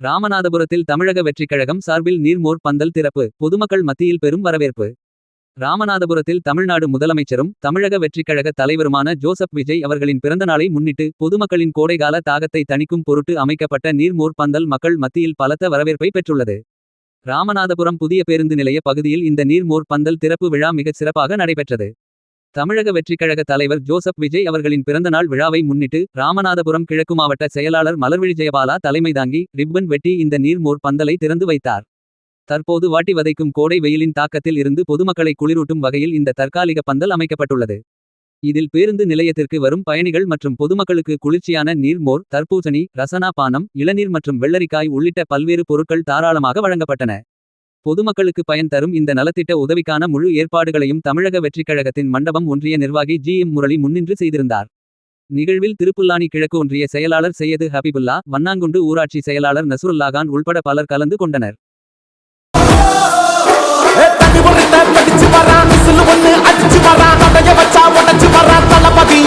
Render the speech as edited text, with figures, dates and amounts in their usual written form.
ராமநாதபுரத்தில் தமிழக வெற்றிக் கழகம் சார்பில் நீர்மோர் பந்தல் திறப்பு. பொதுமக்கள் மத்தியில் பெரும் வரவேற்பு. ராமநாதபுரத்தில் தமிழ்நாடு முதலமைச்சரும் தமிழக வெற்றிக் கழக தலைவருமான ஜோசப் விஜய் அவர்களின் பிறந்தநாளை முன்னிட்டு பொதுமக்களின் கோடைகால தாகத்தை தணிக்கும் பொருட்டு அமைக்கப்பட்ட நீர்மோர் பந்தல் மக்கள் மத்தியில் பலத்த வரவேற்பை பெற்றுள்ளது. ராமநாதபுரம் புதிய பேருந்து நிலைய பகுதியில் இந்த நீர்மோர் பந்தல் திறப்பு விழா மிகச் சிறப்பாக நடைபெற்றது. தமிழக வெற்றிக் கழக தலைவர் ஜோசப் விஜய் அவர்களின் பிறந்தநாள் விழாவை முன்னிட்டு ராமநாதபுரம் கிழக்கு மாவட்ட செயலாளர் மலர்விழி ஜெயபாலா தலைமை தாங்கி ரிப்பன் வெட்டி இந்த நீர்மோர் பந்தலை திறந்து வைத்தார். தற்போது வாட்டி வதைக்கும் கோடை வெயிலின் தாக்கத்தில் இருந்து பொதுமக்களை குளிரூட்டும் வகையில் இந்த தற்காலிக பந்தல் அமைக்கப்பட்டுள்ளது. இதில் பேருந்து நிலையத்திற்கு வரும் பயணிகள் மற்றும் பொதுமக்களுக்கு குளிர்ச்சியான நீர்மோர், தர்பூசணி, ரசனா பானம், இளநீர் மற்றும் வெள்ளரிக்காய் உள்ளிட்ட பல்வேறு பொருட்கள் தாராளமாக வழங்கப்பட்டன. பொதுமக்களுக்கு பயன் தரும் இந்த நலத்திட்ட உதவிக்கான முழு ஏற்பாடுகளையும் தமிழக வெற்றிக் கழகத்தின் மண்டபம் ஒன்றிய நிர்வாகி ஜி.எம். முரளி முன்னின்று செய்திருந்தார். நிகழ்வில் திருப்புல்லானி கிழக்கு ஒன்றிய செயலாளர் செய்யது ஹபீபுல்லா, வண்ணாங்குண்டு ஊராட்சி செயலாளர் நசுருல்லாகான் உள்பட பலர் கலந்து கொண்டனர். அடிச்சு வரா தளபதி